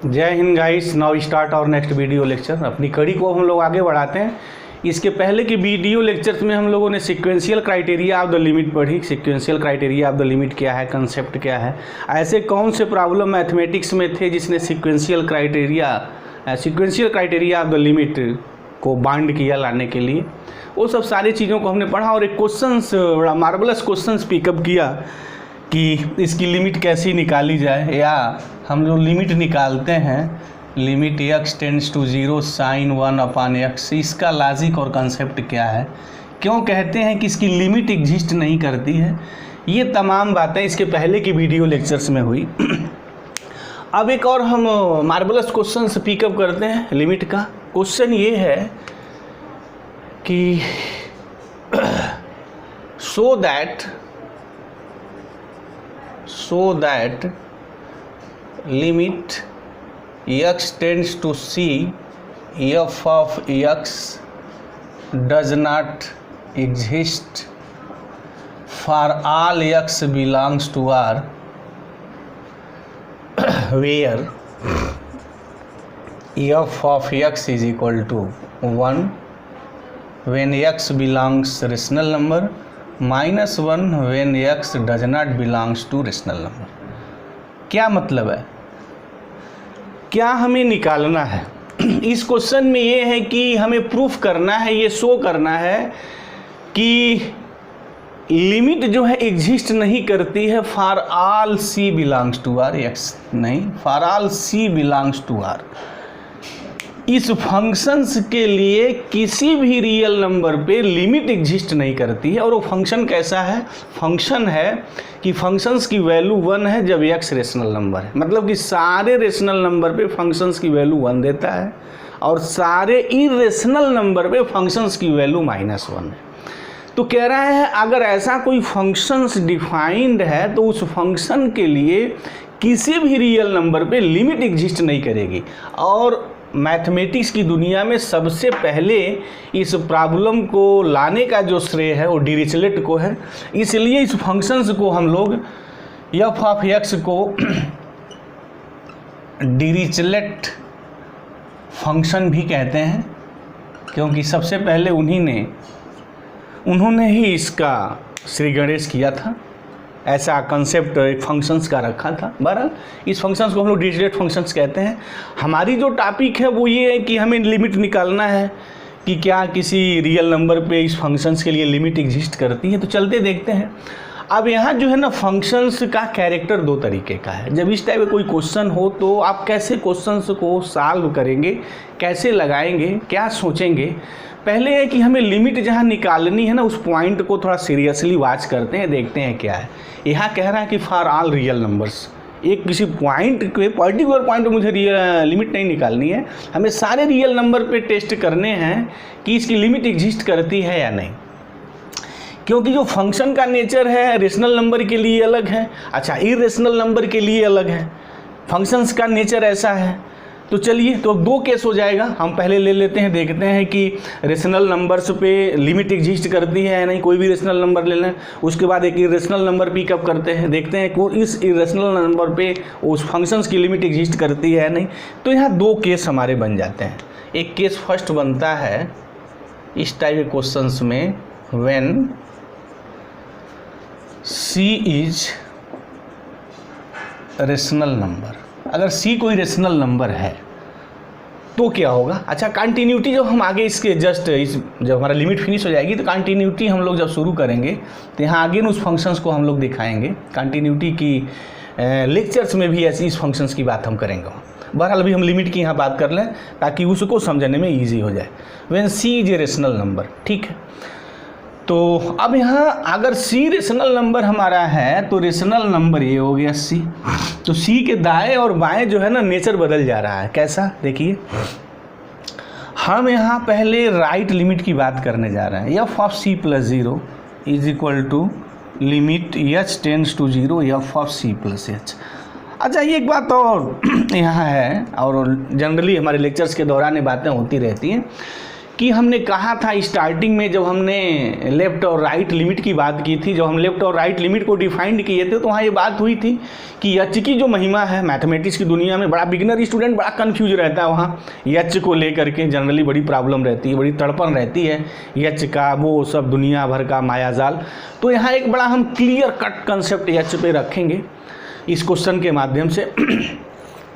जय Hind guys. Now start और next video lecture. अपनी कड़ी को हम लोग आगे बढ़ाते हैं। इसके पहले की वीडियो लेक्चर्स में हम लोगों ने sequential criteria of the limit पढ़ी। Sequential criteria of the limit क्या है, कंसेप्ट क्या है, ऐसे कौन से प्रॉब्लम मैथमेटिक्स में थे जिसने sequential criteria of the limit को बाइंड किया लाने के लिए। वो सब सारी चीज़ों को हमने पढ़ा और एक क्वेश्चंस, बड़ा मार्वलस क्वेश्चंस पिकअप किया कि इसकी लिमिट कैसी निकाली जाए, या हम जो लिमिट निकालते हैं limit x tends to 0 sin 1/x, इसका लॉजिक और कंसेप्ट क्या है, क्यों कहते हैं कि इसकी लिमिट एग्जिस्ट नहीं करती है। ये तमाम बातें इसके पहले की वीडियो लेक्चर्स में हुई। अब एक और हम मार्वलस क्वेश्चन पिकअप करते हैं लिमिट का। क्वेश्चन ये है कि so that limit x tends to c f of x does not exist for all x belongs to R, where f of x is equal to 1 when x belongs rational number, -1 when x does not belongs to rational number। क्या मतलब है, क्या हमें निकालना है इस question में? ये है कि हमें प्रूफ करना है, ये शो करना है कि लिमिट जो है एग्जिस्ट नहीं करती है for all c belongs to R, x नहीं, for all c belongs to R. इस फंक्शंस के लिए किसी भी रियल नंबर पे लिमिट एग्जिस्ट नहीं करती है। और वो फंक्शन कैसा है? फंक्शन है कि फंक्शंस की वैल्यू 1 है जब x रेशनल नंबर है। मतलब कि सारे रेशनल नंबर पे फंक्शंस की वैल्यू 1 देता है और सारे इरेशनल नंबर पे फंक्शंस की वैल्यू -1 है। तो कह रहा है अगर ऐसा कोई फंक्शंस डिफाइंड है तो उस फंक्शन के लिए किसी भी रियल नंबर पे लिमिट एग्जिस्ट नहीं करेगी। और मैथमेटिक्स की दुनिया में सबसे पहले इस प्रॉब्लम को लाने का जो श्रेय है वो डिरिचलेट को है। इसलिए इस फंक्शंस को हम लोग f ऑफ x को डिरिचलेट फंक्शन भी कहते हैं, क्योंकि सबसे पहले उन्होंने ही इसका श्री गणेश किया था। ऐसा कंसेप्ट एक फंक्शंस का रखा था। बहरहाल इस फंक्शंस को हम लोग डिरिचलेट फंक्शंस कहते हैं। हमारी जो टॉपिक है वो ये है कि हमें लिमिट निकालना है कि क्या किसी रियल नंबर पे इस फंक्शंस के लिए लिमिट एग्जिस्ट करती है। तो चलते देखते हैं। अब यहाँ जो है ना, फंक्शंस का कैरेक्टर दो तरीके का है। जब इस टाइप का कोई क्वेश्चन हो तो आप कैसे क्वेश्चंस को सॉल्व करेंगे, कैसे लगाएंगे, क्या सोचेंगे। पहले है कि हमें लिमिट जहाँ निकालनी है ना, उस पॉइंट को थोड़ा सीरियसली वॉच करते हैं, देखते हैं क्या है। यहाँ कह रहा है कि फॉर ऑल रियल नंबर्स, एक किसी पॉइंट पे, पर्टिकुलर पॉइंट पे मुझे लिमिट नहीं निकालनी है, हमें सारे रियल नंबर पे टेस्ट करने हैं कि इसकी लिमिट एग्जिस्ट करती है या नहीं। क्योंकि जो फंक्शन का नेचर है रेशनल नंबर के लिए अलग है, अच्छा इरेशनल नंबर के लिए अलग है। फंक्शंस का नेचर ऐसा है। तो चलिए, तो अब दो केस हो जाएगा। हम पहले ले लेते हैं, देखते हैं कि रेशनल नंबर्स पे लिमिट एग्जिस्ट करती है या नहीं। कोई भी रेशनल नंबर ले लें, उसके बाद एक इरेशनल नंबर पिकअप करते हैं, देखते हैं कि इस इरेशनल नंबर पे उस फंक्शंस की लिमिट एग्जिस्ट करती है या नहीं। तो यहाँ दो केस हमारे बन जाते हैं। एक केस फर्स्ट बनता है इस टाइप के क्वेश्चंस में, when C is rational number. अगर C कोई रेशनल नंबर है तो क्या होगा? अच्छा, कंटिन्यूटी जब हम आगे इसके जब हमारा लिमिट फिनिश हो जाएगी तो कंटिन्यूटी हम लोग जब शुरू करेंगे तो यहाँ आगे उस फंक्शंस को हम लोग दिखाएंगे। कंटिन्यूटी की लेक्चर्स में भी ऐसी इस फंक्शंस की बात हम करेंगे। बहरहाल अभी हम लिमिट की यहाँ बात कर लें ताकि उसको समझने में ईजी हो जाए। When C is a rational number, ठीक है। तो अब यहाँ अगर C रेशनल नंबर हमारा है तो रेशनल नंबर ये हो गया C। तो C के दाएं और बाएं जो है ना, नेचर बदल जा रहा है। कैसा? देखिए, हम यहाँ पहले राइट लिमिट की बात करने जा रहे हैं। f of C plus 0 is equal to limit h tends to 0 f of C plus h। अच्छा, ये एक बात और यहाँ है, और जनरली हमारे लेक्चर्स के दौरान ये बातें होती रहती हैं कि हमने कहा था स्टार्टिंग में जब हमने लेफ़्ट और राइट लिमिट की बात की थी, जब हम लेफ़्ट और राइट लिमिट को डिफाइंड किए थे तो वहाँ ये बात हुई थी कि एच की जो महिमा है मैथमेटिक्स की दुनिया में, बड़ा बिगिनर स्टूडेंट बड़ा कन्फ्यूज रहता है वहाँ एच को लेकर के, जनरली बड़ी प्रॉब्लम रहती है, बड़ी तड़पन रहती है एच का, वो सब दुनिया भर का मायाजाल। तो यहाँ एक बड़ा हम क्लियर कट कंसेप्ट एच पे रखेंगे इस क्वेश्चन के माध्यम से।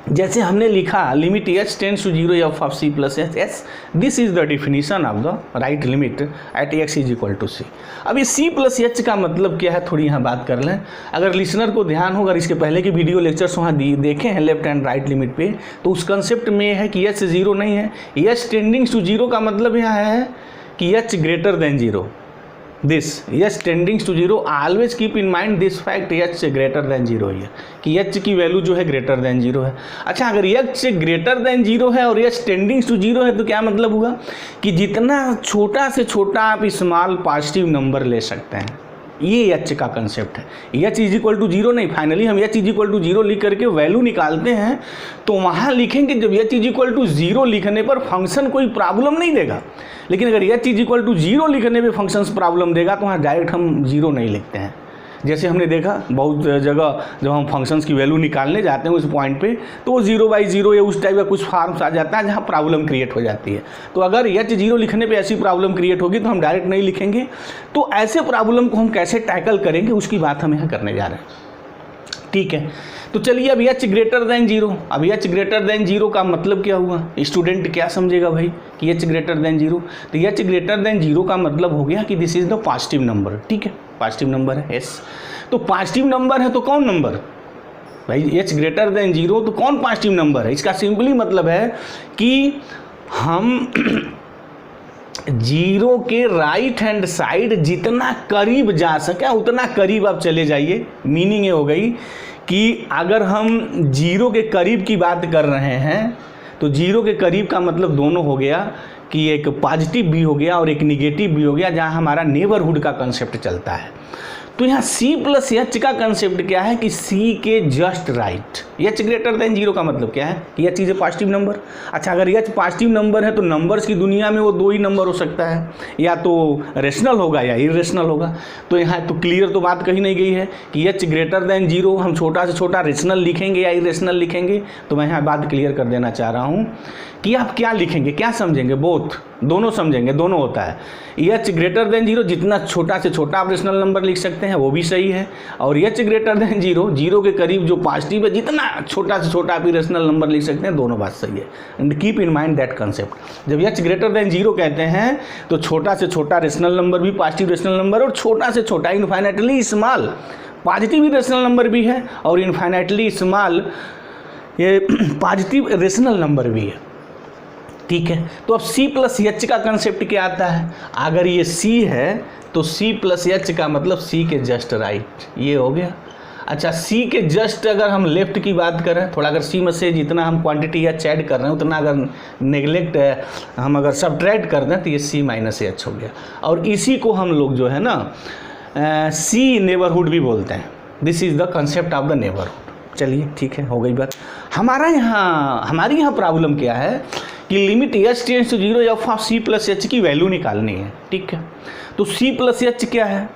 जैसे हमने लिखा limit H tends to 0 F of C plus h, as this is the definition of the right limit at x is equal to c. अब ये सी प्लस एच का मतलब क्या है थोड़ी यहाँ बात कर लें। अगर लिसनर को ध्यान होगा, इसके पहले के वीडियो लेक्चर्स वहाँ देखे हैं लेफ्ट एंड राइट लिमिट पे, तो उस कंसेप्ट में है कि एच 0 नहीं है। एच टेंडिंग्स टू 0 का मतलब यहाँ है कि h greater than 0, this h tendings to 0, always keep in mind this fact h greater than 0 है कि एच की वैल्यू जो है ग्रेटर देन 0 है। अच्छा, अगर एच ग्रेटर देन 0 है और एच टेंडिंग्स टू 0 है तो क्या मतलब हुआ कि जितना छोटा से छोटा आप स्मॉल पॉजिटिव नंबर ले सकते हैं, ये एच का कंसेप्ट है। एच इज इक्वल टू 0 नहीं, फाइनली हम एच इज इक्वल टू 0 लिख करके वैल्यू निकालते हैं तो वहाँ लिखेंगे जब एच इज इक्वल टू 0 लिखने पर फंक्शन कोई प्रॉब्लम नहीं देगा, लेकिन अगर एच इज इक्वल टू 0 लिखने पे फंक्शन प्रॉब्लम देगा तो वहाँ डायरेक्ट हम 0 नहीं लिखते हैं। जैसे हमने देखा बहुत जगह जब हम फंक्शंस की वैल्यू निकालने जाते हैं उस पॉइंट पे तो वो 0/0 या उस टाइप का कुछ फॉर्म्स आ जाता है जहाँ प्रॉब्लम क्रिएट हो जाती है। तो अगर एच 0 लिखने पे ऐसी प्रॉब्लम क्रिएट होगी तो हम डायरेक्ट नहीं लिखेंगे। तो ऐसे प्रॉब्लम को हम कैसे टैकल करेंगे उसकी बात हम यहाँ करने जा रहे हैं, ठीक है। तो चलिए अब एच ग्रेटर देन 0, अब एच ग्रेटर देन 0 का मतलब क्या हुआ, स्टूडेंट क्या समझेगा भाई कि एच ग्रेटर देन 0, तो एच ग्रेटर देन 0 का मतलब हो गया कि this is the positive number, ठीक है, पॉजिटिव नंबर है एस। तो पॉजिटिव नंबर है तो कौन नंबर भाई, एच ग्रेटर देन 0 तो कौन पॉजिटिव नंबर है। इसका सिंपली मतलब है कि हम 0 के राइट हैंड साइड जितना करीब जा सके उतना करीब आप चले जाइए। मीनिंग ये हो गई कि अगर हम 0 के करीब की बात कर रहे हैं तो 0 के करीब का मतलब दोनों हो गया कि एक पॉजिटिव भी हो गया और एक निगेटिव भी हो गया, जहां हमारा नेबरहुड का कंसेप्ट चलता है। तो यहाँ C प्लस एच का कंसेप्ट क्या है कि C के just right. H greater than 0 का मतलब क्या है कि H is a positive number. अच्छा, अगर एच पॉजिटिव नंबर है तो नंबर्स की दुनिया में वो दो ही नंबर हो सकता है, या तो रेशनल होगा या इरेशनल होगा। तो यहाँ तो क्लियर तो बात कही नहीं गई है कि एच ग्रेटर देन 0 हम छोटा से छोटा रेशनल लिखेंगे या इरेशनल लिखेंगे। तो मैं यहाँ बात क्लियर कर देना चाह रहा हूँ कि आप क्या लिखेंगे, क्या समझेंगे, बोथ, दोनों समझेंगे, दोनों होता है। एच ग्रेटर देन 0 जितना छोटा से छोटा आप रेशनल नंबर लिख सकते हैं वो भी सही है, और एच ग्रेटर देन 0 के करीब जो पॉजिटिव है जितना छोटा से छोटा आप रेशनल नंबर लिख सकते हैं, दोनों बात सही है। And keep in mind that concept. जब एच ग्रेटर देन 0 कहते हैं तो छोटा से छोटा रेशनल नंबर भी पॉजिटिव रेशनल नंबर, और छोटा से छोटा infinitely small positive rational number भी है, और इनफाइनाइटली स्मॉल ये पॉजिटिव रेशनल नंबर भी है, ठीक है। तो अब C प्लस एच का कंसेप्ट क्या आता है, अगर ये C है तो C प्लस एच का मतलब C के जस्ट राइट, ये हो गया। अच्छा, C के जस्ट अगर हम लेफ्ट की बात करें, थोड़ा अगर C में से जितना हम क्वांटिटी एच ऐड कर रहे हैं उतना अगर नेगलेक्ट हम अगर सब्ट्रैक्ट कर दें तो ये C माइनस एच हो गया। और इसी को हम लोग जो है ना C नेबरहुड भी बोलते हैं। This is the concept of the neighbourhood. चलिए ठीक है, हो गई बात। हमारी यहाँ प्रॉब्लम क्या है कि limit H tends to 0 F of C plus H की वैल्यू निकालनी है, ठीक है। तो C प्लस एच क्या है,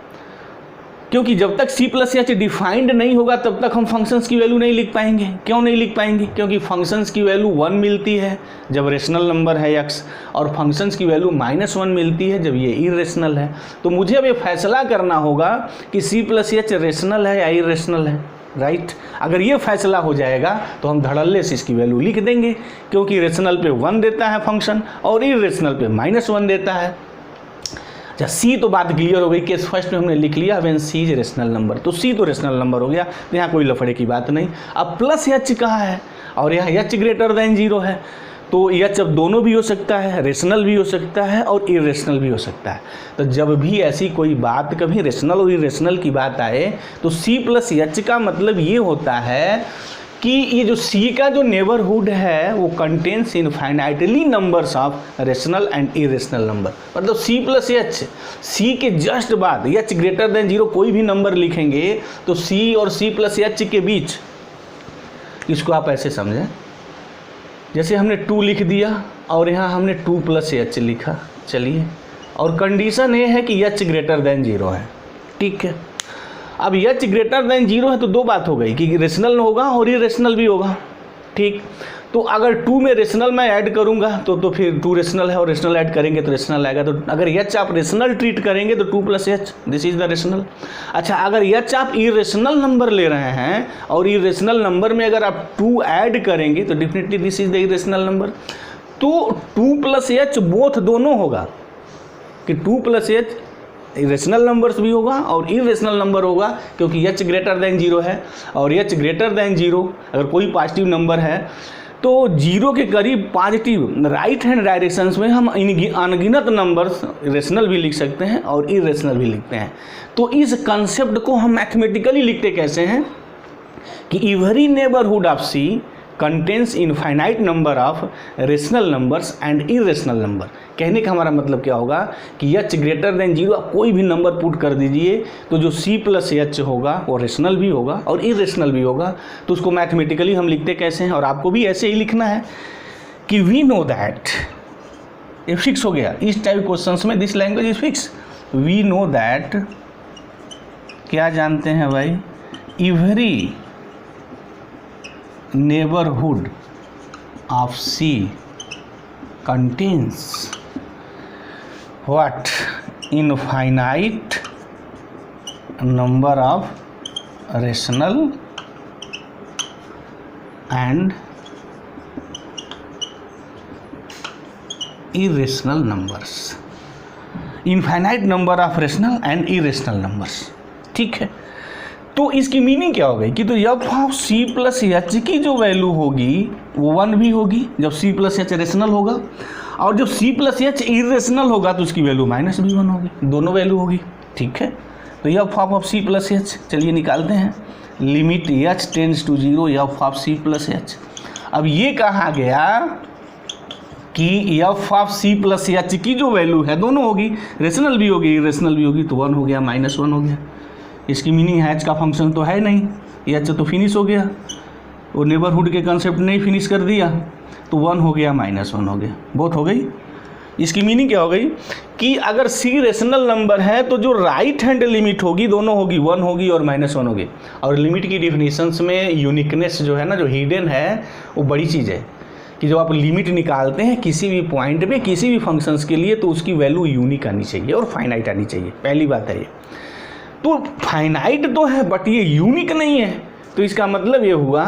क्योंकि जब तक C प्लस एच डिफाइंड नहीं होगा तब तक हम फंक्शंस की वैल्यू नहीं लिख पाएंगे। क्यों नहीं लिख पाएंगे, क्योंकि फंक्शंस की वैल्यू 1 मिलती है जब रेशनल नंबर है x, और फंक्शंस की वैल्यू -1 मिलती है जब ये इरेशनल है। तो मुझे अब ये फैसला करना होगा कि C प्लस एच रेशनल है या इरेशनल है, राइट। अगर ये फैसला हो जाएगा तो हम धड़ल्ले से इसकी वैल्यू लिख देंगे, क्योंकि रेशनल पे 1 देता है फंक्शन और इरेशनल पे -1 देता है। अच्छा, C तो बात क्लियर हो गई, केस फर्स्ट में हमने लिख लिया when C is rational number, तो C तो रेशनल नंबर हो गया, तो यहाँ कोई लफड़े की बात नहीं। अब प्लस एच कहाँ है और यहाँ एच ग्रेटर देन 0 है, तो एच अब दोनों भी हो सकता है, रेशनल भी हो सकता है और इरेशनल भी हो सकता है। तो जब भी ऐसी कोई बात कभी रेशनल और इरेशनल की बात आए तो C प्लस एच का मतलब ये होता है कि ये जो C का जो नेबरहुड है वो contains infinitely numbers of rational and irrational number. मतलब C प्लस एच, C के जस्ट बाद एच ग्रेटर देन 0 कोई भी नंबर लिखेंगे तो C और C प्लस एच के बीच, इसको आप ऐसे समझें जैसे हमने 2 लिख दिया और यहाँ हमने 2 प्लस एच लिखा, चलिए, और कंडीशन ये है कि h ग्रेटर देन 0 है, ठीक है। अब h ग्रेटर देन 0 है तो दो बात हो गई कि रेशनल होगा और इरेशनल भी होगा, ठीक। तो अगर 2 में रेशनल मैं ऐड करूंगा तो फिर 2 रेशनल है और रेशनल ऐड करेंगे तो रेशनल आएगा। तो अगर h आप रेशनल ट्रीट करेंगे तो 2 + h, this is the rational. अच्छा, अगर h आप इरेशनल नंबर ले रहे हैं और इरेशनल नंबर में अगर आप 2 ऐड करेंगे तो definitely this is the irrational number. तो 2 + h बोथ दोनों होगा कि 2 + h इरेशनल नंबर्स भी होगा और इरेशनल नंबर होगा, क्योंकि h ग्रेटर देन 0 है। और h ग्रेटर देन 0 अगर कोई पॉजिटिव नंबर है तो 0 के करीब पॉजिटिव राइट हैंड डायरेक्शंस में हम अनगिनत नंबर्स रेशनल भी लिख सकते हैं और इरेशनल भी लिखते हैं। तो इस कंसेप्ट को हम मैथमेटिकली लिखते कैसे हैं कि every neighbourhood of C contains infinite number of rational numbers and irrational number. कहने का हमारा मतलब क्या होगा कि h ग्रेटर देन 0 आप कोई भी नंबर पुट कर दीजिए तो जो C + h होगा वो रेशनल भी होगा और इरेशनल भी होगा। तो उसको मैथमेटिकली हम लिखते कैसे हैं, और आपको भी ऐसे ही लिखना है कि वी नो दैट, ये फिक्स हो गया इस टाइप क्वेश्चंस में, this language is fix. We know that, क्या जानते हैं भाई, every neighborhood of C contains what? Infinite number of rational and irrational numbers. Infinite number of rational and irrational numbers, ठीक है। तो इसकी मीनिंग क्या हो गई कि तो f(C + h) की जो वैल्यू होगी वो 1 भी होगी जब C + h रेशनल होगा, और जब C + h इरेशनल होगा तो उसकी वैल्यू -भी 1 होगी, दोनों वैल्यू होगी, ठीक है। तो f(C + h) चलिए निकालते हैं। Limit h tends to 0 f(C + h). अब ये कहा गया कि f(C + h) की जो वैल्यू है दोनों होगी, रेशनल भी होगी इरेशनल भी होगी, तो 1 हो गया -1 हो गया। इसकी मीनिंग है h का फंक्शन तो है नहीं, h तो फिनिश हो गया, वो नेबरहुड के कंसेप्ट ने फिनिश कर दिया, तो 1 हो गया -1 हो गया, बहुत हो गई। इसकी मीनिंग क्या हो गई कि अगर C रेशनल नंबर है तो जो राइट हैंड लिमिट होगी दोनों होगी, 1 होगी और -1 होगी। और लिमिट की डिफिनीशंस में यूनिकनेस जो है ना, जो हिडन है, वो बड़ी चीज़ है कि जब आप लिमिट निकालते हैं किसी भी पॉइंट पे किसी भी फंक्शंस के लिए तो उसकी वैल्यू यूनिक आनी चाहिए और फाइनाइट आनी चाहिए, पहली बात है ये। तो फाइनाइट तो है बट ये यूनिक नहीं है, तो इसका मतलब ये हुआ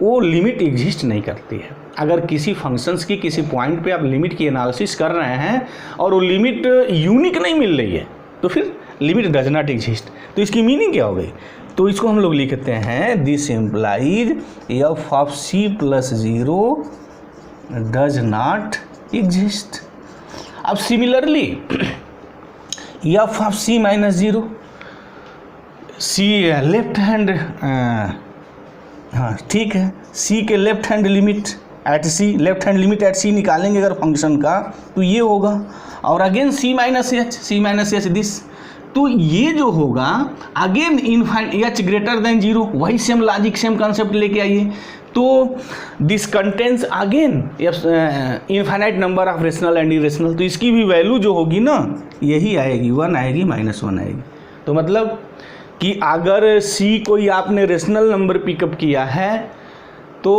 वो लिमिट एग्जिस्ट नहीं करती है। अगर किसी फंक्शंस की किसी पॉइंट पे आप लिमिट की एनालिसिस कर रहे हैं और वो लिमिट यूनिक नहीं मिल रही है तो फिर लिमिट डज नॉट एग्जिस्ट। तो इसकी मीनिंग क्या हो गई, तो इसको हम लोग लिखते हैं this implies f(C + 0) does not exist. अब similarly f(C - 0), C left hand, हाँ ठीक है, C के left hand limit at C, left hand limit at C निकालेंगे अगर फंक्शन का तो ये होगा, और अगेन C - h दिस, तो ये जो होगा again infinite h greater than 0, वही सेम लॉजिक सेम कंसेप्ट लेके आइए। तो this contains again infinite number of rational and irrational, तो इसकी भी वैल्यू जो होगी ना यही आएगी, 1 आएगी -1 आएगी। तो मतलब कि अगर C कोई आपने रेशनल नंबर पिकअप किया है तो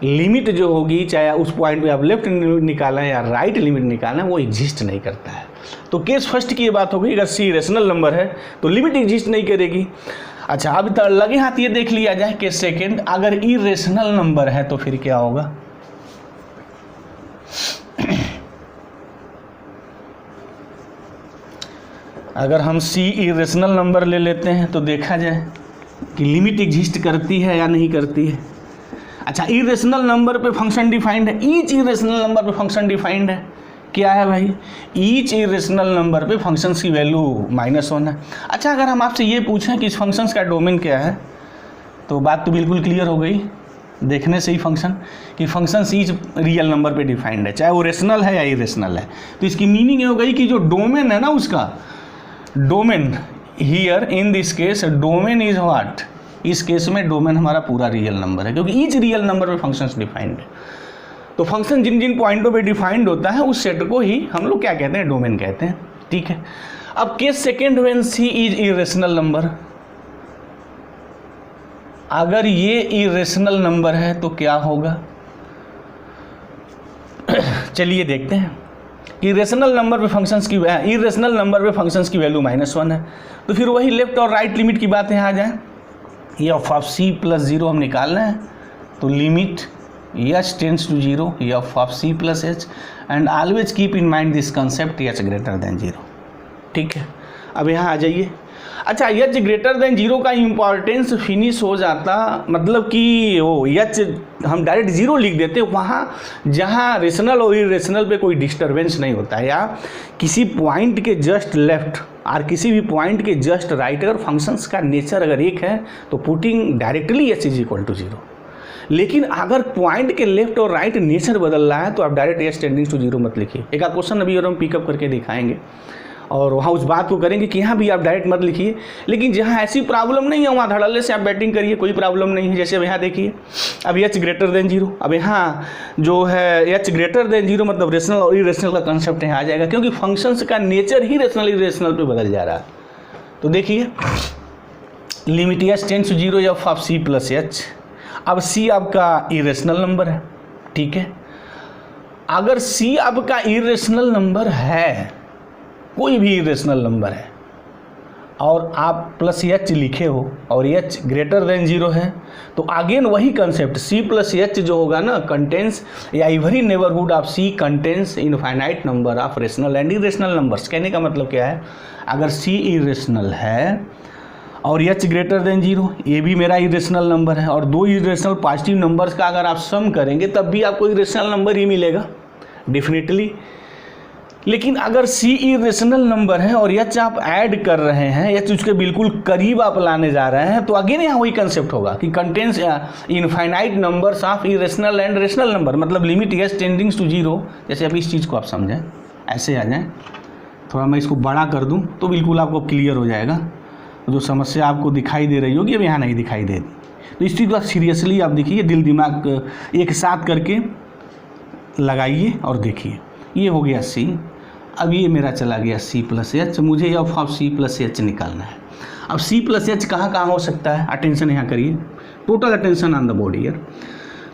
लिमिट जो होगी, चाहे उस पॉइंट पे आप लेफ्ट लिमिट निकालें या राइट लिमिट निकालें, वो एग्जिस्ट नहीं करता है। तो केस फर्स्ट की ये बात होगी, अगर C रेशनल नंबर है तो लिमिट एग्जिस्ट नहीं करेगी। अच्छा, अब तो लगे हाथ ये देख लिया जाए केस सेकेंड, अगर इरेशनल नंबर है तो फिर क्या होगा। अगर हम C इरेशनल नंबर ले लेते हैं तो देखा जाए कि लिमिट एग्जिस्ट करती है या नहीं करती है। अच्छा, इरेशनल नंबर पे फंक्शन डिफाइंड है, ईच इरेशनल नंबर पे फंक्शन डिफाइंड है, क्या है भाई, ईच इरेशनल नंबर पे फंक्शंस की वैल्यू -1 है। अच्छा, अगर हम आपसे ये पूछें कि इस फंक्शंस का डोमेन क्या है तो बात तो बिल्कुल क्लियर हो गई देखने से ही फंक्शन, कि फंक्शन ईच रियल नंबर पे डिफाइंड है, चाहे वो रेशनल है या इरेशनल है। तो इसकी मीनिंग ये हो गई कि जो डोमेन है ना, उसका domain here in this case domain is what, इस केस में डोमेन हमारा पूरा रियल नंबर है, क्योंकि ईच रियल नंबर पे फंक्शंस डिफाइंड है। तो फंक्शन जिन जिन पॉइंटों पे डिफाइंड होता है उस सेट को ही हम लोग क्या कहते हैं, डोमेन कहते हैं। ठीक है, अब case second when C is irrational number, अगर ये इरेशनल नंबर है तो क्या होगा, चलिए देखते हैं। इरेशनल नंबर पे फंक्शंस की इरेशनल नंबर पे फंक्शंस की वैल्यू -1 है, तो फिर वही लेफ्ट और राइट लिमिट की बातें आ जाए। ये एफ ऑफ सी प्लस 0 हम निकालना है, तो limit H tends to 0 F of C plus H, and always keep in mind this concept H greater than 0। ठीक है, अब यहाँ आ जाइए। अच्छा, एच ग्रेटर देन 0 का इम्पॉर्टेंस फिनिश हो जाता, मतलब कि वो एच हम डायरेक्ट 0 लिख देते वहाँ जहाँ रेशनल और इरेशनल पे कोई डिस्टर्बेंस नहीं होता है, या किसी पॉइंट के जस्ट लेफ्ट और किसी भी पॉइंट के जस्ट राइट अगर फंक्शंस का नेचर अगर एक है तो putting directly H is equal to 0। लेकिन अगर पॉइंट के लेफ्ट और राइट नेचर बदल रहा है तो आप डायरेक्ट एच टेंडिंग टू 0 मत लिखिए। एक आध क्वेश्चन अभी और हम पिकअप करके दिखाएंगे और वहाँ उस बात को करेंगे कि यहाँ भी आप डायरेक्ट मत लिखिए, लेकिन जहाँ ऐसी प्रॉब्लम नहीं है वहाँ धड़ल्ले से आप बैटिंग करिए, कोई प्रॉब्लम नहीं है। जैसे अब यहाँ देखिए, अब एच ग्रेटर देन 0, अब यहाँ जो है एच ग्रेटर देन 0 मतलब रेशनल और इरेशनल का कंसेप्ट यहाँ आ जाएगा, क्योंकि फंक्शंस का नेचर ही रेशनल इरेशनल पे बदल जा रहा है। तो देखिए, limit H tends to 0 F of C plus H. अब सी आपका इरेशनल नंबर है, ठीक है। अगर सी आपका इरेशनल नंबर है, कोई भी इरेशनल नंबर है, और आप प्लस एच लिखे हो और एच ग्रेटर देन 0 है, तो अगेन वही कंसेप्ट सी प्लस एच जो होगा ना, कंटेंस या every neighbourhood of C contains infinite number of rational and irrational numbers. कहने का मतलब क्या है, अगर सी इरेशनल है और एच ग्रेटर देन 0, ये भी मेरा इरेशनल नंबर है, और दो इरेशनल पॉजिटिव नंबर्स का अगर आप सम करेंगे तब भी आपको इरेशनल नंबर ही मिलेगा डेफिनेटली। लेकिन अगर सी इरेशनल नंबर है और एच आप ऐड कर रहे हैं, एच उसके बिल्कुल करीब आप लाने जा रहे हैं, तो अगेन यहाँ वही कंसेप्ट होगा कि contains infinite numbers of irrational and rational number, मतलब लिमिट एच टेंडिंग्स टू 0। जैसे अब इस चीज़ को आप समझें, ऐसे आ जाएं, थोड़ा मैं इसको बड़ा कर दूं तो बिल्कुल आपको क्लियर हो जाएगा। जो समस्या आपको दिखाई दे रही होगी अब यहाँ नहीं दिखाई दे रही, तो इस चीज़ को सीरियसली आप देखिए, दिल दिमाग एक साथ करके लगाइए और देखिए। ये हो गया सी, अब ये मेरा चला गया सी प्लस एच, मुझे F of C plus H निकालना है। अब सी प्लस एच कहाँ कहाँ हो सकता है, अटेंशन यहाँ करिए, total attention on the board year.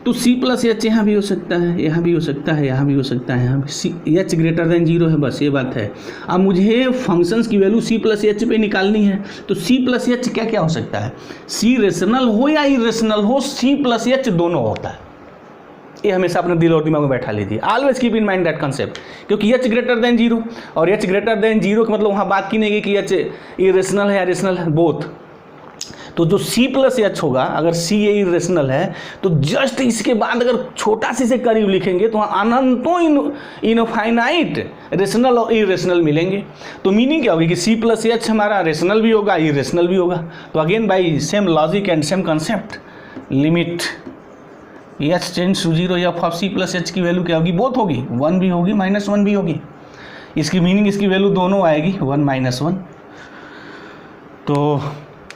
तो सी प्लस एच यहाँ भी हो सकता है, यहाँ भी हो सकता है, यहाँ भी हो सकता है, यहाँ भी। सी एच ग्रेटर देन 0 है, बस ये बात है। अब मुझे फंक्शंस की वैल्यू सी प्लस एच पे निकालनी है, तो सी प्लस एच क्या क्या हो सकता है, सी रेशनल हो या इरेशनल हो, सी प्लस एच दोनों होता है। ये हमेशा अपने दिल और दिमाग में बैठा लीजिए, always keep in mind that concept, क्योंकि एच ग्रेटर देन 0 और एच ग्रेटर देन 0 का मतलब वहाँ बात की नहीं गई कि एच इरेशनल है या रेशनल है, बोथ। तो जो सी प्लस एच होगा, अगर सी ए इरेशनल है तो जस्ट इसके बाद अगर छोटा सी से करीब लिखेंगे तो अनंतों इनफाइनाइट रेशनल और इरेशनल मिलेंगे। तो मीनिंग क्या होगी कि सी प्लस एच हमारा रेशनल भी होगा, इरेशनल भी होगा। तो again by same logic and same concept, limit H tends to 0 F of C plus H की वैल्यू क्या होगी, बोथ होगी, 1 भी होगी -1 भी होगी। इसकी मीनिंग, इसकी वैल्यू दोनों आएगी 1 -1। तो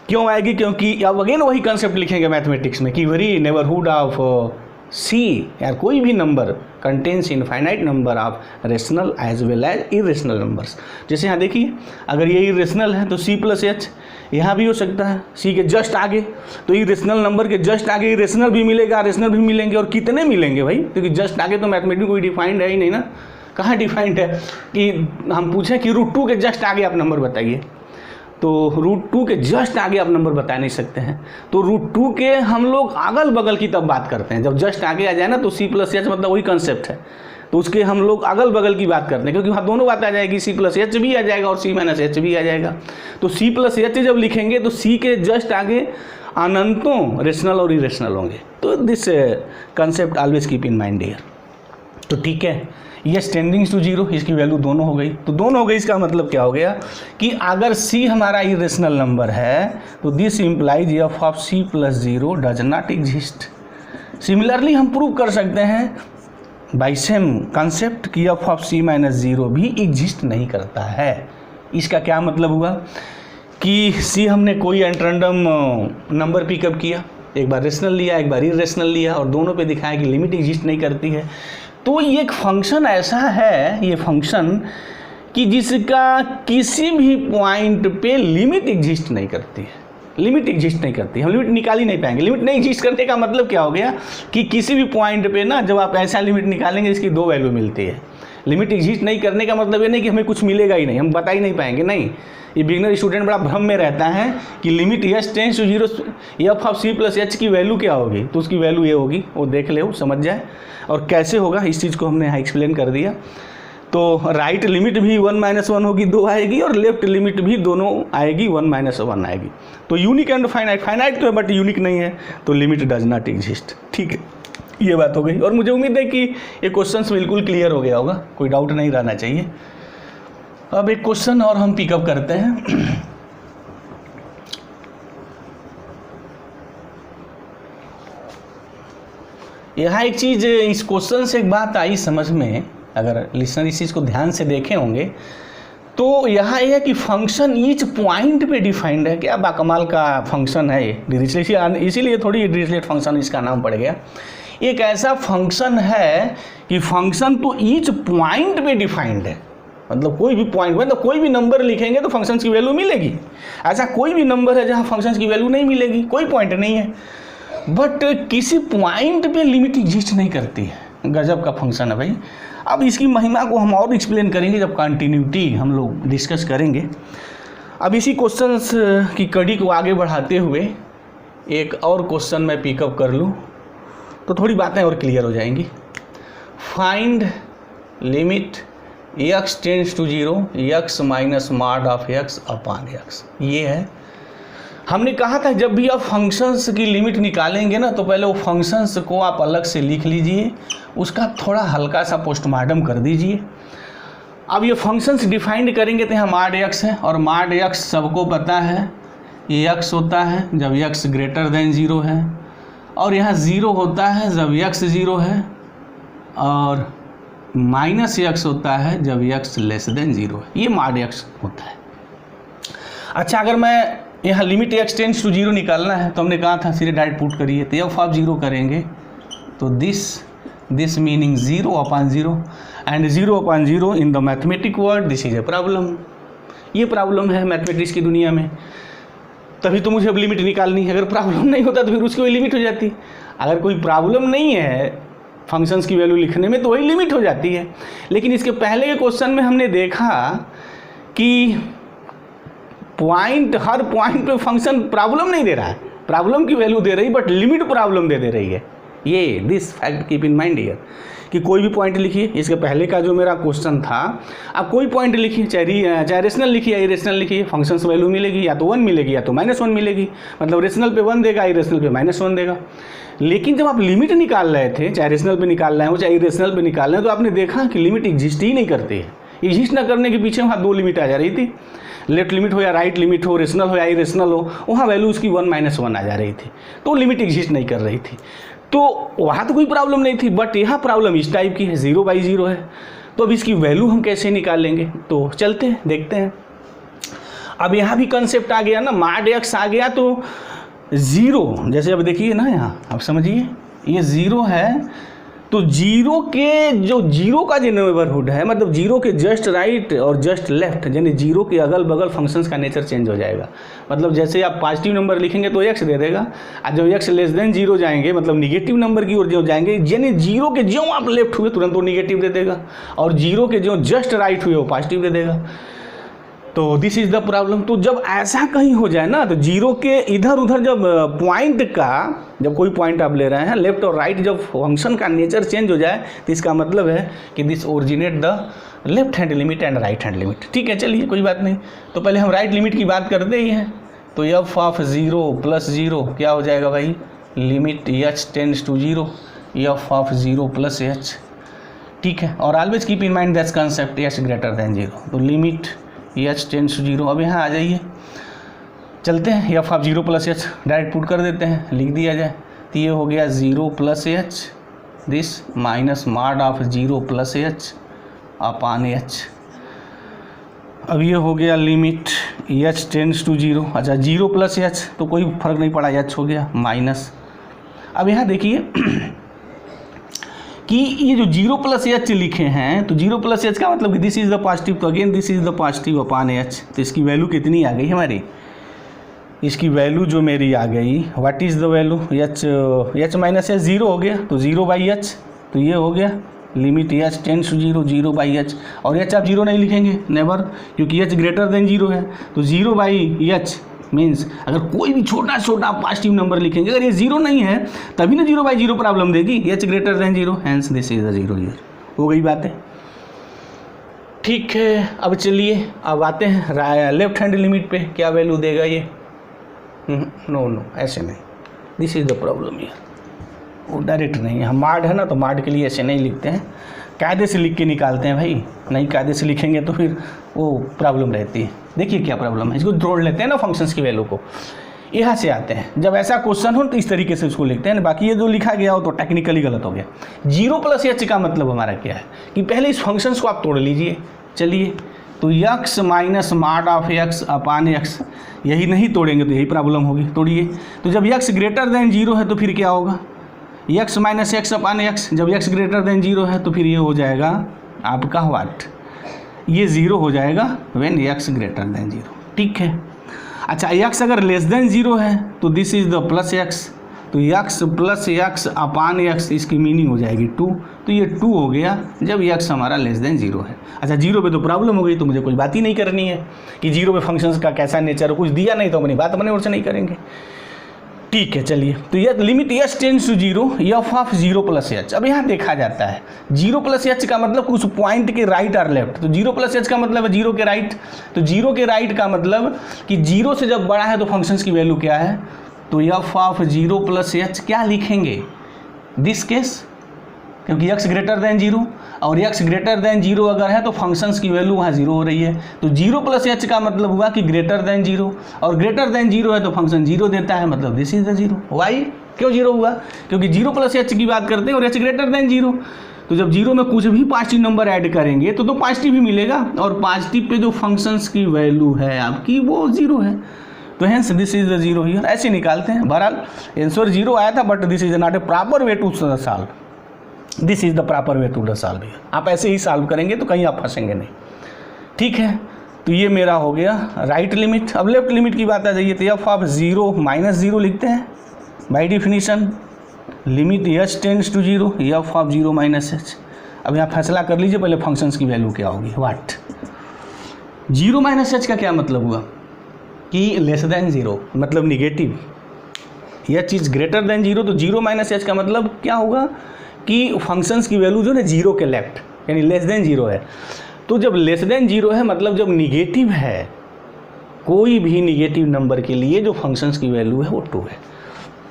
क्यों आएगी, क्योंकि अब अगेन वही कंसेप्ट लिखेंगे मैथमेटिक्स में कि वेरी नेबरहुड ऑफ सी या कोई भी number contains infinite number of rational as well as irrational numbers. जैसे यहाँ देखिए, अगर ये इरेशनल है तो सी प्लस एच यहाँ भी हो सकता है, सी के जस्ट आगे, तो इरेशनल नंबर के जस्ट आगे इरेशनल भी मिलेगा, रेशनल भी मिलेंगे, और कितने मिलेंगे भाई, क्योंकि जस्ट आगे तो मैथमेटिक्स कोई डिफाइंड है ही नहीं ना। कहाँ डिफाइंड है कि हम पूछें कि √2 के जस्ट आगे आप नंबर बताइए, तो √2 के जस्ट आगे आप नंबर बता नहीं सकते हैं। तो √2 के हम लोग अगल बगल की तब बात करते हैं, जब जस्ट आगे आ जाए ना तो सी प्लस एच मतलब वही कंसेप्ट है, तो उसके हम लोग अगल बगल की बात करते हैं, क्योंकि वहाँ दोनों बात आ जाएगी, सी प्लस एच भी आ जाएगा और सी माइनस एच भी आ जाएगा। तो सी प्लस एच जब लिखेंगे तो सी के जस्ट आगे अनंतों रेशनल और इरेशनल होंगे। तो this concept always keep in mind here. तो ठीक है, एच टेंडिंग्स टू 0, इसकी वैल्यू दोनों हो गई, तो दोनों हो गई। इसका मतलब क्या हो गया कि अगर सी हमारा इरेशनल नंबर है तो this implies F of C plus 0 does not exist. Similarly हम प्रूव कर सकते हैं बाई सेम कंसेप्ट कि एफ ऑफ सी माइनस 0 भी एग्जिस्ट नहीं करता है। इसका क्या मतलब हुआ कि सी हमने कोई एंट्रेंडम नंबर पिकअप किया, एक बार रेशनल लिया, एक बार इरेशनल लिया, और दोनों पे दिखाया कि लिमिट एग्जिस्ट नहीं करती है। तो ये एक फंक्शन ऐसा है, ये फंक्शन कि जिसका किसी भी पॉइंट पे लिमिट एग्जिस्ट नहीं करती है, लिमिट एग्जिस्ट नहीं करती, हम लिमिट निकाल ही नहीं पाएंगे। लिमिट नहीं एग्जिस्ट करने का मतलब क्या हो गया कि किसी भी पॉइंट पे ना जब आप ऐसा लिमिट निकालेंगे इसकी दो वैल्यू मिलती है। लिमिट एग्जिस्ट नहीं करने का मतलब ये नहीं कि हमें कुछ मिलेगा ही नहीं, हम बता ही नहीं पाएंगे, नहीं। ये बिगिनर स्टूडेंट बड़ा भ्रम में रहता है कि limit H tends to 0 F of C plus H की वैल्यू क्या होगी, तो उसकी वैल्यू ये होगी, वो देख ले, वो समझ जाए। और कैसे होगा इस चीज़ को हमने यहाँ एक्सप्लेन कर दिया। तो राइट लिमिट भी 1 - 1 होगी, 2 आएगी, और लेफ्ट लिमिट भी दोनों आएगी, 1 - 1 आएगी। तो यूनिक एंड फाइनाइट, फाइनाइट तो है बट यूनिक नहीं है, तो लिमिट डज नॉट एग्जिस्ट। ठीक है, ये बात हो गई। और मुझे उम्मीद है कि ये क्वेश्चन बिल्कुल क्लियर हो गया होगा, कोई डाउट नहीं रहना चाहिए। अब एक क्वेश्चन और हम पिकअप करते हैं। यहाँ एक चीज़, इस क्वेश्चन से एक बात आई समझ में, अगर लिसनर इस चीज़ को ध्यान से देखे होंगे तो यहाँ यह है कि फंक्शन ईच पॉइंट पे डिफाइंड है। क्या बाकमाल का फंक्शन है ये, डिरिचलेट, इसीलिए थोड़ी डिरिचलेट फंक्शन इसका नाम पड़ गया। एक ऐसा फंक्शन है कि फंक्शन तो ईच पॉइंट पे डिफाइंड है, मतलब कोई भी पॉइंट, मतलब कोई भी नंबर लिखेंगे तो फंक्शंस की वैल्यू मिलेगी। ऐसा कोई भी नंबर है जहाँ फंक्शंस की वैल्यू नहीं मिलेगी, कोई पॉइंट नहीं है, बट किसी पॉइंट पे लिमिट एग्जिस्ट नहीं करती है। गजब का फंक्शन है भाई। अब इसकी महिमा को हम और एक्सप्लेन करेंगे जब कंटिन्यूटी हम लोग डिस्कस करेंगे। अब इसी क्वेश्चंस की कड़ी को आगे बढ़ाते हुए एक और क्वेश्चन मैं पिकअप कर लूँ तो थोड़ी बातें और क्लियर हो जाएंगी। Find limit x tends to 0 x minus mod of x upon x। ये है, हमने कहा था जब भी आप फंक्शंस की लिमिट निकालेंगे ना तो पहले वो फंक्शंस को आप अलग से लिख लीजिए, उसका थोड़ा हल्का सा पोस्टमार्टम कर दीजिए। अब ये फंक्शंस डिफाइंड करेंगे तो यहाँ मॉड x है, और मॉड x सबको पता है ये x होता है जब x ग्रेटर देन 0 है, और यहाँ 0 होता है जब x 0 है, और माइनस x होता है जब x लेस देन 0 है। ये मॉड x होता है। अच्छा, अगर मैं यहाँ लिमिट x टेंड्स टू 0 निकालना है तो हमने कहा था सीधे डायरेक्ट पुट करिए, तो एफ ऑफ 0 करेंगे तो this meaning 0 upon 0 and 0 upon 0 in the mathematic word this is a problem. ये प्रॉब्लम है मैथमेटिक्स की दुनिया में, तभी तो मुझे अब लिमिट निकालनी है। अगर प्रॉब्लम नहीं होता तो फिर उसकी वही लिमिट हो जाती। अगर कोई प्रॉब्लम नहीं है फंक्शंस की वैल्यू लिखने में तो वही लिमिट हो जाती है। लेकिन इसके पहले के क्वेश्चन में हमने देखा कि पॉइंट, हर पॉइंट पे फंक्शन प्रॉब्लम नहीं दे रहा है, प्रॉब्लम की वैल्यू दे रही, बट लिमिट प्रॉब्लम दे रही है। ये this fact keep in mind here कि कोई भी पॉइंट लिखिए। इसके पहले का जो मेरा क्वेश्चन था, आप कोई पॉइंट लिखिए, चाहे रेशनल लिखिए या इरेशनल लिखिए, फंक्शंस वैल्यू मिलेगी, या तो 1 मिलेगी या तो -1 मिलेगी। मतलब रेशनल पे 1 देगा, इरेशनल पे -1 देगा। लेकिन जब आप लिमिट निकाल रहे थे, चाहे रेशनल पे निकाल रहे हो चाहे इरेशनल पे निकाल रहे हो, तो आपने देखा कि लिमिट एग्जिस्ट ही नहीं करती है। एग्जिस्ट न करने के पीछे वहाँ 2 लिमिट आ जा रही थी, लेफ्ट लिमिट हो या राइट लिमिट हो, रेशनल हो या इरेशनल हो, वहाँ वैल्यू उसकी 1 - 1 आ जा रही थी, तो लिमिट एग्जिस्ट नहीं कर रही थी। तो वहाँ तो कोई प्रॉब्लम नहीं थी, बट यहाँ प्रॉब्लम इस टाइप की है, 0/0 है। तो अब इसकी वैल्यू हम कैसे निकालेंगे, तो चलते हैं देखते हैं। अब यहाँ भी कंसेप्ट आ गया ना, मॉड x आ गया तो 0, जैसे अब देखिए ना यहाँ, अब समझिए ये 0 है, तो 0 के जो 0 का जो नेबरहुड है, मतलब 0 के जस्ट राइट और जस्ट लेफ्ट, यानी 0 के अगल बगल फंक्शंस का नेचर चेंज हो जाएगा। मतलब जैसे आप पॉजिटिव नंबर लिखेंगे तो x दे देगा, और जब x लेस देन 0 जाएंगे मतलब निगेटिव नंबर की ओर जो जाएंगे, यानी 0 के जो आप लेफ्ट हुए तुरंत वो निगेटिव दे देगा, और 0 के जो जस्ट राइट हुए वो पॉजिटिव दे देगा। तो दिस इज़ द प्रॉब्लम। तो जब ऐसा कहीं हो जाए ना, तो 0 के इधर उधर जब पॉइंट का, जब कोई पॉइंट आप ले रहे हैं लेफ्ट और राइट, जब फंक्शन का नेचर चेंज हो जाए तो इसका मतलब है कि this originate the left hand limit and right hand limit. ठीक है, चलिए कोई बात नहीं। तो पहले हम राइट लिमिट की बात करते ही हैं, तो एफ ऑफ 0 + 0 क्या हो जाएगा भाई, limit h tends to 0 F of 0 + h। ठीक है, और always keep in mind that concept h greater than 0, तो लिमिट h टेंड्स टू 0। अब यहाँ आ जाइए, चलते हैं, F of 0 + h direct put कर देते हैं, लिख दिया जाए तो ये हो गया 0 + h this minus mod of 0 + h upon h। अब ये हो गया लिमिट h टेंड्स टू 0। अच्छा, 0 + h तो कोई फर्क नहीं पड़ा, h हो गया माइनस। अब यहाँ देखिए कि ये जो 0 प्लस एच लिखे हैं, तो 0 प्लस एच का मतलब कि दिस इज द पॉजिटिव, तो again this is the positive upon H. तो इसकी वैल्यू कितनी आ गई हमारी, इसकी वैल्यू जो मेरी आ गई, what is the value, H minus H 0 हो गया, तो 0 बाई एच, तो ये हो गया limit H tends to 0, 0 by H. और एच आप 0 नहीं लिखेंगे नेवर, क्योंकि एच ग्रेटर देन 0 है। तो 0 बाई एच मीन्स अगर कोई भी छोटा छोटा पॉजिटिव नंबर लिखेंगे, अगर ये 0 नहीं है तभी ना 0 बाई 0 प्रॉब्लम देगी, H greater than 0, hence this is the 0 here. हो गई बातें, ठीक है। अब चलिए अब आते हैं लेफ्ट हैंड लिमिट पे, क्या वैल्यू देगा ये, नो ऐसे नहीं, this is the problem year. वो डायरेक्ट नहीं, हम मार्ड है ना, तो मार्ड के लिए ऐसे नहीं लिखते हैं, कायदे से लिख के निकालते हैं भाई, नहीं कायदे से लिखेंगे तो फिर वो प्रॉब्लम रहती है। देखिए क्या प्रॉब्लम है, इसको जोड़ लेते हैं ना फंक्शंस की वैल्यू को, यहाँ से आते हैं। जब ऐसा क्वेश्चन हो तो इस तरीके से उसको लिखते हैं, बाकी ये जो लिखा गया हो तो टेक्निकली गलत हो गया। 0 प्लस एच का मतलब हमारा क्या है कि पहले इस फंक्शंस को आप तोड़ लीजिए। चलिए, तो x minus mod of x upon x, यही नहीं तोड़ेंगे तो यही प्रॉब्लम होगी। तोड़िए, तो जब x ग्रेटर देन 0 है तो फिर क्या होगा, x माइनस एक्स अपान x, जब x ग्रेटर देन 0 है तो फिर ये हो जाएगा आपका व्हाट, ये 0 हो जाएगा व्हेन x ग्रेटर देन 0, ठीक है। अच्छा, x अगर लेस देन 0 है तो this is the plus x, तो x plus x upon x, इसकी मीनिंग हो जाएगी 2, तो ये 2 हो गया जब x हमारा लेस देन 0 है। अच्छा, 0 पे तो प्रॉब्लम हो गई, तो मुझे कोई बात ही नहीं करनी है कि 0 पे फंक्शंस का कैसा नेचर हो, कुछ दिया नहीं तो अपनी बात अपने ओर से नहीं करेंगे, ठीक है। चलिए, तो ये limit H tends to 0 F of 0 plus H. अब यहाँ देखा जाता है 0 प्लस एच का मतलब कुछ पॉइंट के राइट और लेफ्ट, तो 0 प्लस एच का मतलब है 0 के राइट, तो 0 के राइट का मतलब कि 0 से जब बड़ा है तो फंक्शंस की वैल्यू क्या है, तो एफ ऑफ 0 प्लस एच क्या लिखेंगे दिस केस, क्योंकि x ग्रेटर देन 0 और x ग्रेटर देन 0 अगर है तो फंक्शंस की वैल्यू वहाँ 0 हो रही है, तो 0 प्लस एच का मतलब हुआ कि ग्रेटर देन 0, और ग्रेटर देन 0 है तो फंक्शन 0 देता है, मतलब दिस इज द 0। वाई क्यों 0 हुआ, क्योंकि 0 प्लस एच की बात करते हैं और h ग्रेटर देन 0, तो जब 0 में कुछ भी पॉजिटिव नंबर ऐड करेंगे तो पॉजिटिव ही मिलेगा, और पॉजिटिव पे जो फंक्शंस की वैल्यू है आपकी वो 0 है, तो hence this is the 0 here. ऐसे निकालते हैं। बहरहाल आंसर 0 आया था, but this is not a proper way to solve, this is the proper way to the solve here. आप ऐसे ही सॉल्व करेंगे तो कहीं आप फंसेंगे नहीं, ठीक है। तो ये मेरा हो गया राइट लिमिट। अब लेफ्ट लिमिट की बात आ जाइए, तो एफ ऑफ 0 माइनस 0 लिखते हैं by definition, limit H tends to 0 F of 0 minus H. अब यहाँ फैसला कर लीजिए पहले फंक्शंस की वैल्यू क्या होगी, व्हाट 0 माइनस एच का क्या मतलब हुआ कि लेस देन 0 मतलब निगेटिव, यह चीज़ ग्रेटर देन 0, तो 0 माइनस एच का मतलब क्या होगा कि फंक्शंस की वैल्यू जो है 0 के लेफ्ट, यानी लेस देन 0 है। तो जब लेस देन 0 है मतलब जब निगेटिव है, कोई भी निगेटिव नंबर के लिए जो फंक्शंस की वैल्यू है वो 2 है,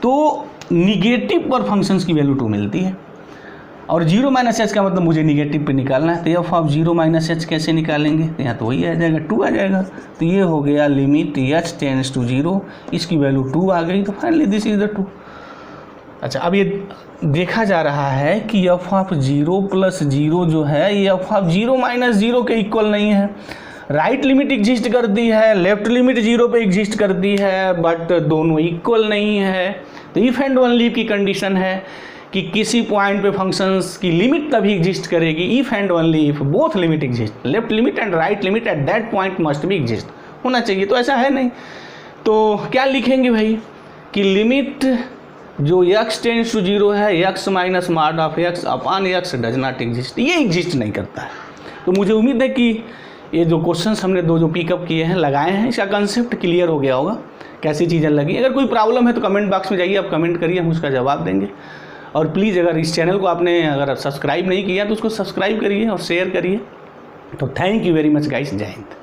तो निगेटिव पर फंक्शंस की वैल्यू 2 मिलती है। और 0 माइनस एच का मतलब मुझे निगेटिव पे निकालना है, तो एफ ऑफ 0 माइनस एच कैसे निकालेंगे, तो यहाँ तो वही आ जाएगा 2 आ जाएगा, तो ये हो गया लिमिट एच टेंड्स टू 0, इसकी वैल्यू 2 आ गई, तो फाइनली दिस इज द 2। अच्छा, अब ये देखा जा रहा है कि एफ ऑफ 0 प्लस 0 जो है ये एफ ऑफ 0 माइनस 0 के इक्वल नहीं है। राइट लिमिट एग्जिस्ट करती है, लेफ्ट लिमिट 0 पे एग्जिस्ट करती है, बट दोनों इक्वल नहीं है। तो इफ एंड ओनली इफ की कंडीशन है कि किसी पॉइंट पे फंक्शंस की लिमिट तभी एग्जिस्ट करेगी if and only if both limit exist, left limit and right limit at that point must be exist होना चाहिए। तो ऐसा है नहीं, तो क्या लिखेंगे भाई कि लिमिट जो x टेंड्स टू 0 है, x minus mod of x upon x does not exist, ये एग्जिस्ट नहीं करता है। तो मुझे उम्मीद है कि ये जो क्वेश्चंस हमने दो जो पिकअप किए हैं, लगाए हैं, इसका कंसेप्ट क्लियर हो गया होगा, कैसी चीज़ें लगी। अगर कोई प्रॉब्लम है तो कमेंट बॉक्स में जाइए, आप कमेंट करिए, हम उसका जवाब देंगे। और प्लीज़ अगर इस चैनल को आपने अगर सब्सक्राइब नहीं किया तो उसको सब्सक्राइब करिए और शेयर करिए। तो thank you very much guys, जय हिंद।